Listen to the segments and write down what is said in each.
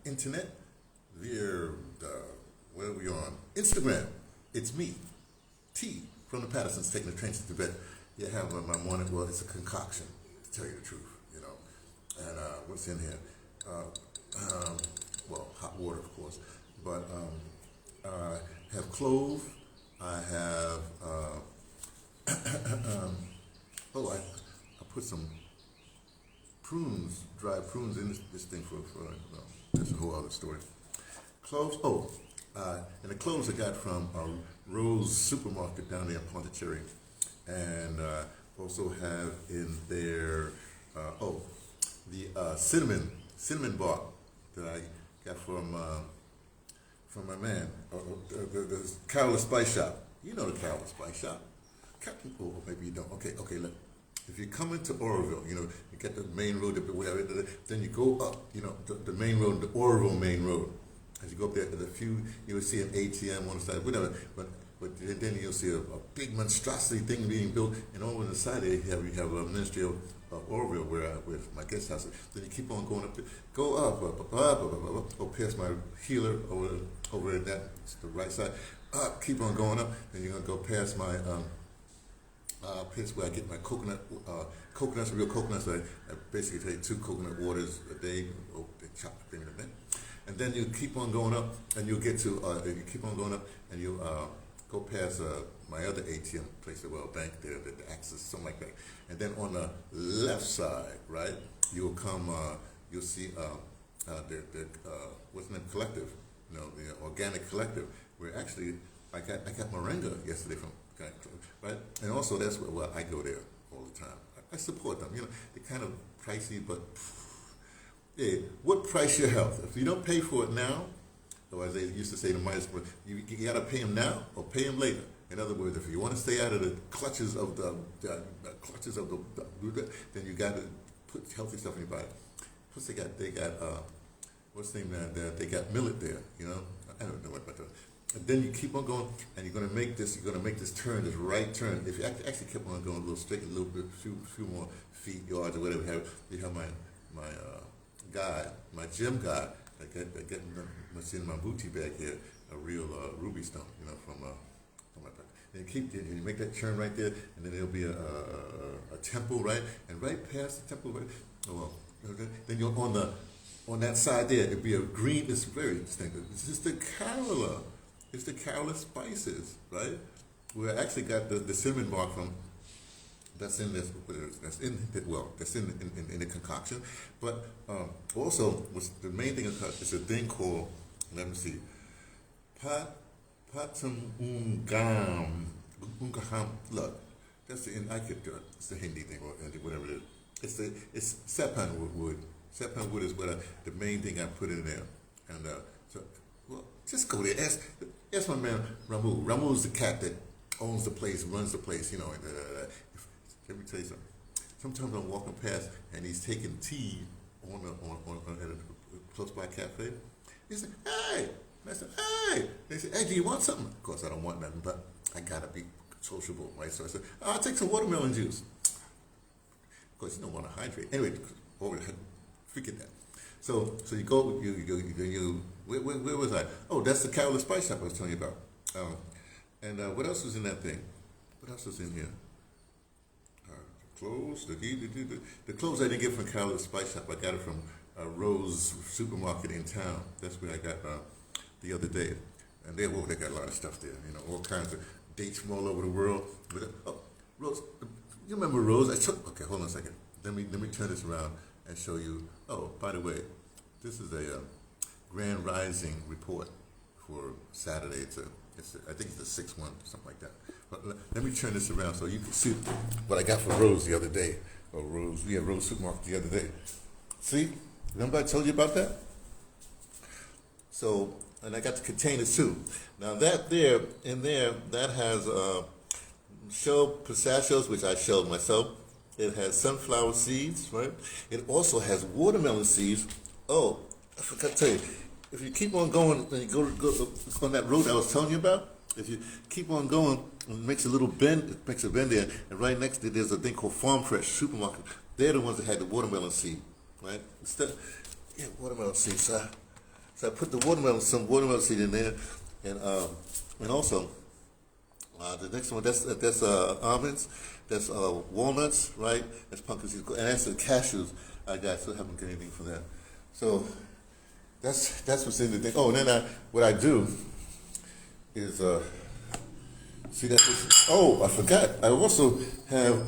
internet, via where are we on? Instagram. It's me, T, from the Pattersons, taking the train to Tibet. You have my morning, well, it's a concoction, to tell you the truth, you know. And what's in here? Well, hot water, of course. But I have clove. I have, I put some prunes, dried prunes in this thing for that's a whole other story. Cloves, and the cloves I got from Rose Supermarket down there in Pondicherry. And also have in there, the cinnamon bark that I got from my man, the Carol's Spice Shop. You know the Carol's Spice Shop. Oh, maybe you don't. Okay, look. If you come into Oroville, you know, you get the main road, whatever, then you go up, you know, the main road, the Oroville main road. As you go up there, you will see an ATM on the side, whatever. But then you'll see a big monstrosity thing being built, and over on the side there you have a Ministry of Oroville where my guest house is. Then you keep on going up, go up, go past my healer over at the right side, up, keep on going up, and you're gonna go past my place where I get my coconuts, real coconuts. I basically take 2 coconut waters a day. Oh, they chop the thing in a minute. And then you keep on going up, and you'll get to, you keep on going up, and you go past my other ATM place, well, bank there, the Axis, something like that. And then on the left side, right, you'll come, you'll see what's the name, Collective, you know, the Organic Collective, where actually I got moringa yesterday from, right? And also that's where I go there all the time. I support them, you know, they're kind of pricey, but yeah, what price your health? If you don't pay for it now, or as they used to say in the Midas, you got to pay them now or pay them later. In other words, if you want to stay out of the clutches of the then you got to put healthy stuff in your body. Plus they got what's the name there? They got millet there. You know, I don't know what about that. And then you keep on going, and you're going to make this turn, this right turn. If you actually keep on going a little straight, a little bit, few more feet, yards, or whatever, you have my guy, my gym guy. I get in my booty bag here, a real ruby stone, you know, from my back. And you make that turn right there, and then there'll be a temple, right, and right past the temple, right. Well, then you're on that side there. It'll be a green. It's very distinctive. It's just the Kerala. It's the Kerala spices, right? We actually got the cinnamon bark from. That's in this. That's in the concoction. But also, what's the main thing is a thing called. Let me see. Patam ungam. Look, that's the. I could do it. It's the Hindi thing or whatever it is. It's sapan wood. Sapan wood is what the main thing I put in there. And so, well, just go there. Ask my man Ramu. Ramu's the cat that owns the place, runs the place. You know. Let me tell you something. Sometimes I'm walking past and he's taking tea on at a close by cafe. He said, "Hey," and I said, "Hey." They said, "Hey, do you want something?" Of course, I don't want nothing, but I gotta be sociable, right? So I said, "I'll take some watermelon juice." Of course, you don't want to hydrate. Anyway, forget that. So you go, where was I? Oh, that's the Carol's Spice Shop I was telling you about. And what else was in that thing? What else was in here? Clothes. The clothes I didn't get from Carol's Spice Shop. I got it from Rose Supermarket in town. That's where I got the other day. And they got a lot of stuff there. You know, all kinds of dates from all over the world. Rose. You remember Rose? Okay, hold on a second. Let me turn this around and show you. Oh, by the way, this is a Grand Rising report for Saturday. I think it's a 6-1, something like that. But let me turn this around so you can see what I got for Rose the other day. Rose Supermarket the other day. See? Remember I told you about that? So, and I got the containers too. Now that that has shelled pistachios, which I shelled myself. It has sunflower seeds, right? It also has watermelon seeds. Oh, I forgot to tell you. If you keep on going and you go on that road I was telling you about, if you keep on going, it makes a bend there, and right next to it, there's a thing called Farm Fresh Supermarket. They're the ones that had the watermelon seed, right? Watermelon seeds. So I put some watermelon seed in there, and also the next one that's almonds, that's walnuts, right? That's pumpkin seeds, and that's the cashews I got. So I haven't got anything from that. So that's what's in the thing. Oh, and then what I do is see that. Oh, I forgot. I also have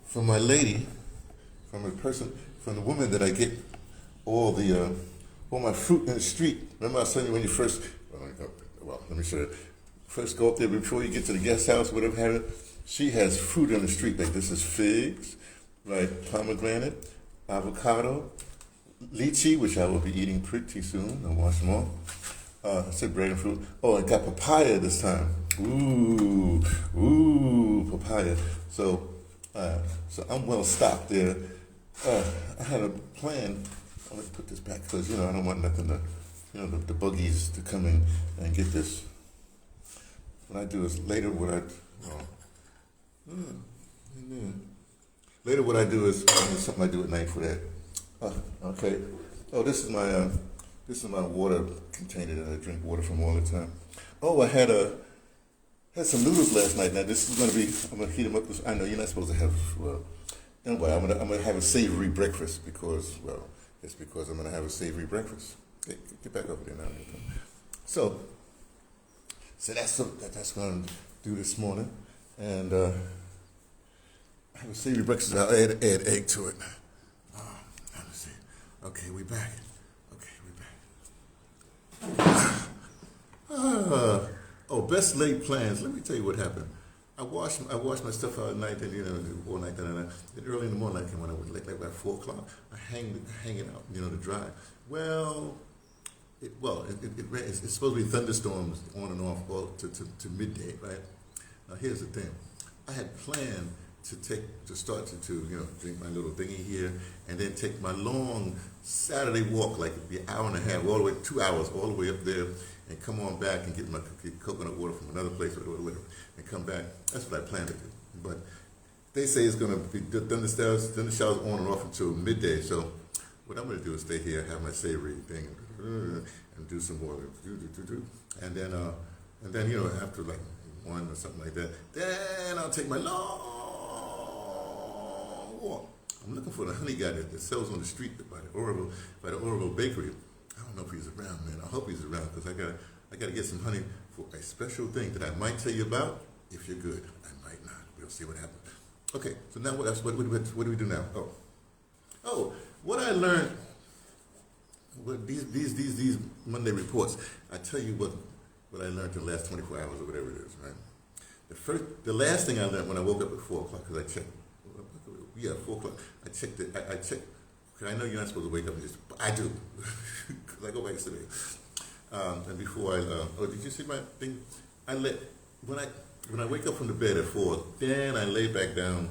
from my lady, from the woman that I get all my fruit in the street. Remember I was telling you when you first, well, let me show you. First go up there before you get to the guest house, whatever have it. She has fruit in the street. Like this is figs, right? Pomegranate, avocado, lychee, which I will be eating pretty soon. I'll wash them all. I said bread and fruit. Oh, I got papaya this time. Ooh, papaya. So I'm well stocked there. I had a plan. I'm gonna put this back because I don't want nothing to, the buggies to come in and get this. What I do is later what I do is something I do at night for that. Okay. Oh, this is my water container that I drink water from all the time. Oh, I had some noodles last night. Now this is I'm gonna heat them up. I know you're not supposed to have. Well, anyway, I'm gonna have a savory breakfast because I'm gonna have a savory breakfast. Get back over there now. So that's what I'm gonna do this morning, and I have a savory breakfast. I'll add egg to it. Let me see. Okay, we back. Best laid plans. Let me tell you what happened. I washed my stuff out at night, and all night. Then early in the morning, when I was like about 4 o'clock, I hang it out, to dry. Well, it's supposed to be thunderstorms on and off all to midday, right? Now here's the thing. I had planned to start to drink my little thingy here, and then take my long Saturday walk, like it'd be an hour and a half, all the way 2 hours, all the way up there, and come on back and get my coconut water from another place or whatever, and come back. That's what I planned to do. But they say it's going to be thunder showers on and off until midday. So what I'm going to do is stay here, have my savory thing, and do some more, and then after like 1 or something like that, then I'll take my long walk. I'm looking for the honey guy that sells on the street by the Orville Bakery. I don't know if he's around, man. I hope he's around because I gotta get some honey for a special thing that I might tell you about. If you're good, I might not. We'll see what happens. Okay, so now what else? What do we do now? Oh, what I learned. What these Monday reports. I tell you what I learned in the last 24 hours or whatever it is, right? The last thing I learned when I woke up at 4 o'clock, because I checked. Yeah, 4 o'clock. I checked it. I checked. I know you're not supposed to wake up and but I do, because I go back to bed. And before did you see my thing? When I wake up from the bed at 4, then I lay back down,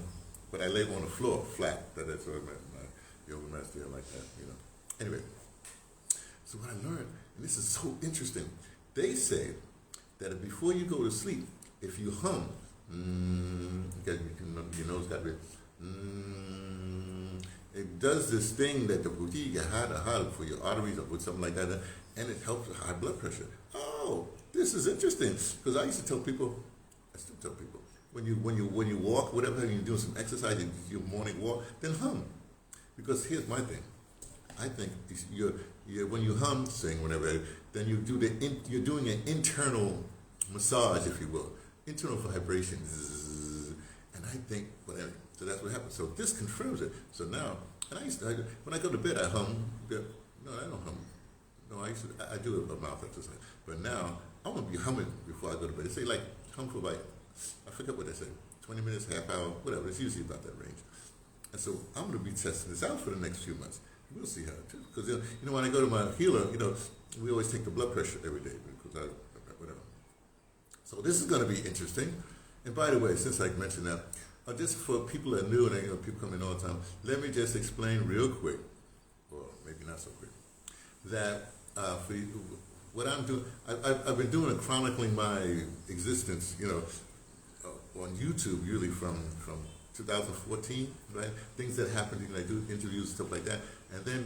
but I lay on the floor flat. That's what my yoga mat's there like that, Anyway, so what I learned, and this is so interesting, they say that before you go to sleep, if you hum, your nose got to be. It does this thing that the boutique hard for your arteries or something like that, and it helps with high blood pressure. Oh, this is interesting because I used to tell people, I still tell people, when you walk, whatever, you're doing some exercise, your morning walk, then hum, because here's my thing. I think when you hum, sing, whatever, then you're doing an internal massage, if you will, internal vibration, and I think whatever. So that's what happens. So this confirms it. So now, and when I go to bed, I hum. No, I don't hum. No, I do a mouth exercise. But now, I'm going to be humming before I go to bed. They say like, hum for like, I forget what they say, 20 minutes, half hour, whatever. It's usually about that range. And so I'm going to be testing this out for the next few months. We'll see how it is. Because, when I go to my healer, we always take the blood pressure every day because whatever. So this is going to be interesting. And by the way, since I mentioned that, just for people that are new and people come in all the time, let me just explain real quick, or maybe not so quick, that for what I'm doing, I've been doing chronicling my existence, on YouTube, usually from 2014, right? Things that happened, I do interviews and stuff like that. And then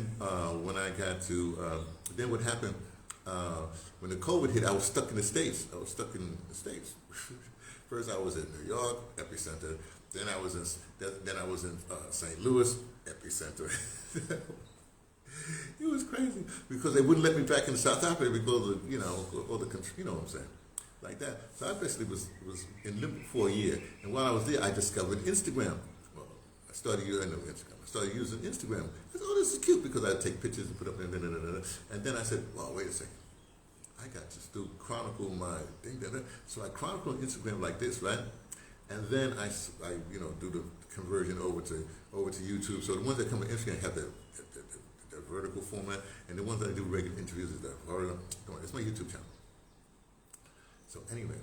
when I got to, then what happened, when the COVID hit, I was stuck in the States. First I was in New York, epicenter. Then I was in St. Louis, epicenter. It was crazy because they wouldn't let me back in South Africa because of, all the country, you know what I'm saying, like that. So I basically was in limbo for a year. And while I was there, I discovered Instagram. Well, I started using Instagram. I said, oh, this is cute because I'd take pictures and put up there. And then I said, well, wait a second. I got to still chronicle my thing. So I chronicle on Instagram like this, right? And then I do the conversion over to YouTube. So the ones that come on Instagram have the vertical format, and the ones that I do regular interviews is the horizontal. It's my YouTube channel. So anyway,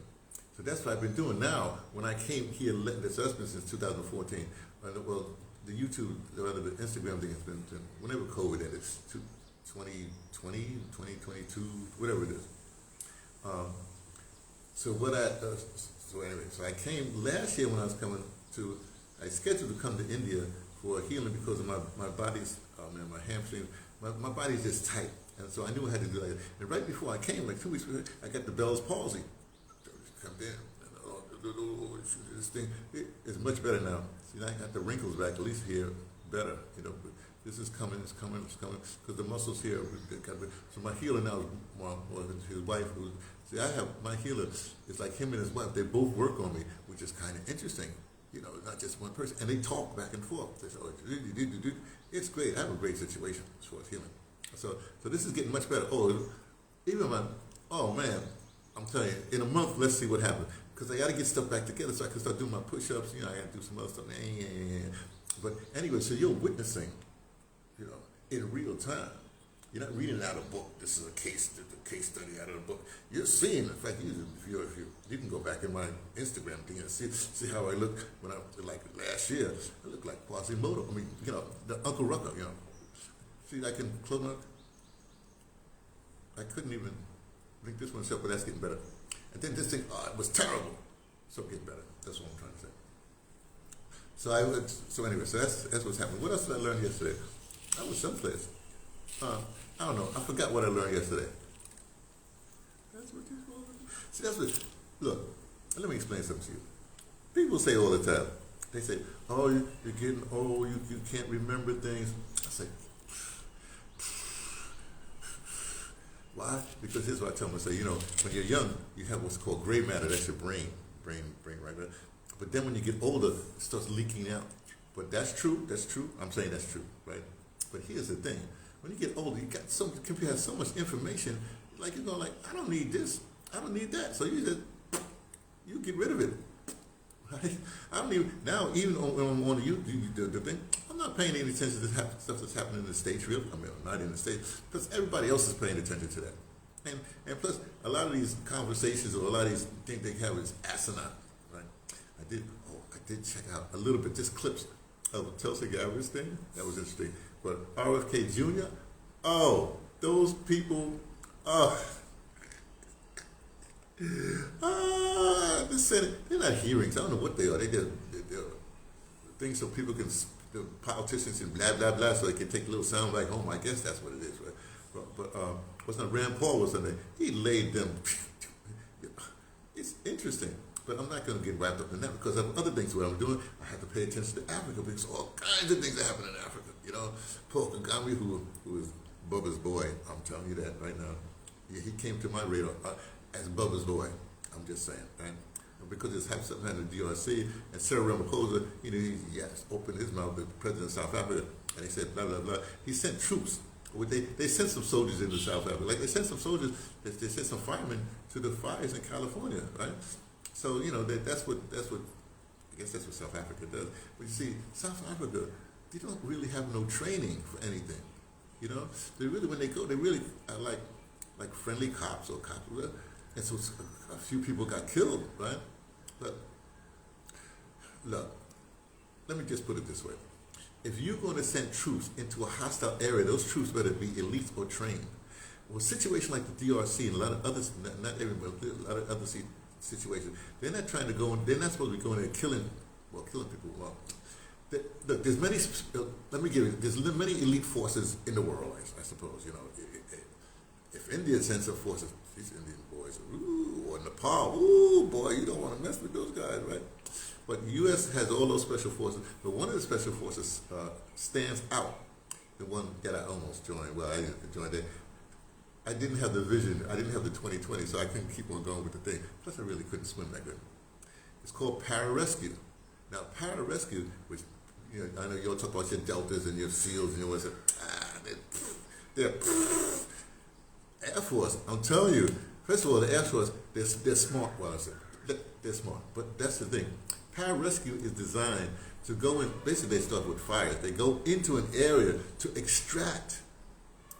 so that's what I've been doing now. When I came here, this has been since 2014. Well, the YouTube, the Instagram thing has been whenever COVID ended, 2020, 2022, whatever it is. So I came last year when I was coming to. I scheduled to come to India for healing because of my body's, my hamstrings. My body's just tight, and so I knew I had to do that. And right before I came, like 2 weeks before, I got the Bell's palsy. Come in, this thing is much better now. See, I got the wrinkles back, at least here, better. But this is coming, it's coming, because the muscles here. So my healer now is more his wife. See, I have my healer. It's like him and his wife. They both work on me, which is kind of interesting. Not just one person, and they talk back and forth. They say, oh, it's great. I have a great situation as far as healing. So this is getting much better. Oh man, I'm telling you, in a month, let's see what happens. Because I got to get stuff back together so I can start doing my push-ups. I got to do some other stuff. But anyway, so you're witnessing, in real time. You're not reading out a book. This is a case study out of a book. You're seeing. In fact, you can go back in my Instagram thing and see how I look when like last year. I look like Quasimodo. I mean, the Uncle Rucker. See, I can close my. I couldn't even link this one up, but that's getting better. And then this thing, it was terrible. So getting better. That's what I'm trying to say. So anyway, that's what's happening. What else did I learn yesterday? I was someplace. I don't know. I forgot what I learned yesterday. Look, let me explain something to you. People say all the time, they say, oh, you're getting old, you can't remember things. I say, why? Because here's what I tell them. I say, when you're young, you have what's called gray matter. That's your brain right there. But then when you get older, it starts leaking out. But that's true. I'm saying that's true, right? But here's the thing. When you get older, you have so much information, like you're going like, I don't need this, I don't need that. So you get rid of it. Right? I don't even, now even on the thing, I'm not paying any attention to stuff that's happening in the States, really. I mean, not in the States, because everybody else is paying attention to that. And plus, a lot of these conversations or a lot of these things they have is asinine, right? I did check out a little bit, just clips of Tulsi Gabbard's thing. That was interesting. But RFK Jr., those people, the Senate, they're not hearings. I don't know what they are. They're things so people can, the politicians and blah, blah, blah, so they can take a little sound like home. I guess that's what it is, right? But what's not Rand Paul was something. He laid them. It's interesting. But I'm not going to get wrapped up in that because of other things. What I'm doing, I have to pay attention to Africa because all kinds of things are happening in Africa. Paul Kagame, who is Bubba's boy, I'm telling you that right now. He came to my radar as Bubba's boy. I'm just saying, right? Because it's something happened in the DRC, and Cyril Ramaphosa, he opened his mouth, the president of South Africa, and he said blah blah blah. He sent troops. They sent some soldiers into South Africa. Like they sent some soldiers. They sent some firemen to the fires in California, right? So that's what I guess that's what South Africa does. But you see, South Africa, they don't really have no training for anything. They really, when they go, they really are like friendly cops or cops. And so a few people got killed, right? But look, let me just put it this way. If you're going to send troops into a hostile area, those troops better be elite or trained. Well, a situation like the DRC and a lot of others, not everybody, a lot of other situations, they're not trying to go in, they're not supposed to be going there killing well, killing people. Well, look, there's many. Let me give you. There's many elite forces in the world. I suppose you know. If India sends her forces, these Indian boys, ooh, or Nepal, ooh, boy, you don't want to mess with those guys, right? But the U.S. has all those special forces, but one of the special forces stands out. The one that I almost joined. Well, I didn't join that. I didn't have the vision. I didn't have the 2020, so I couldn't keep on going with the thing. Plus, I really couldn't swim that good. It's called pararescue. Now, pararescue, which you know, I know you all talk about your deltas and your SEALs and your what's they're Air Force. I'm telling you. First of all, the Air Force, they're smart. Well, I said they're smart, but that's the thing. Pararescue is designed to go in. Basically, they start with fires. They go into an area to extract,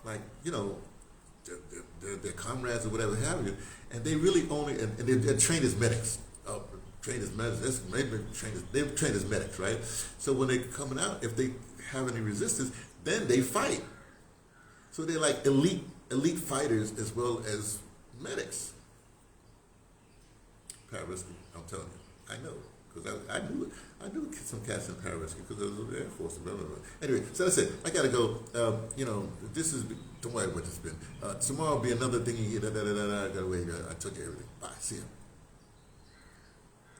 like you know, their comrades or whatever have you, and they really only and they're trained as medics. Trained as medics. They're trained as medics, right? So when they're coming out, if they have any resistance, then they fight. So they're like elite fighters as well as medics. Pararescue, I'm telling you, I know because I knew some cats in pararescue because I was in the Air Force. Blah, blah, blah. Anyway, so that's it. I gotta go. You know, this is don't worry what it's been. Tomorrow will be another thing. I gotta wait. I told you everything. Bye. See ya.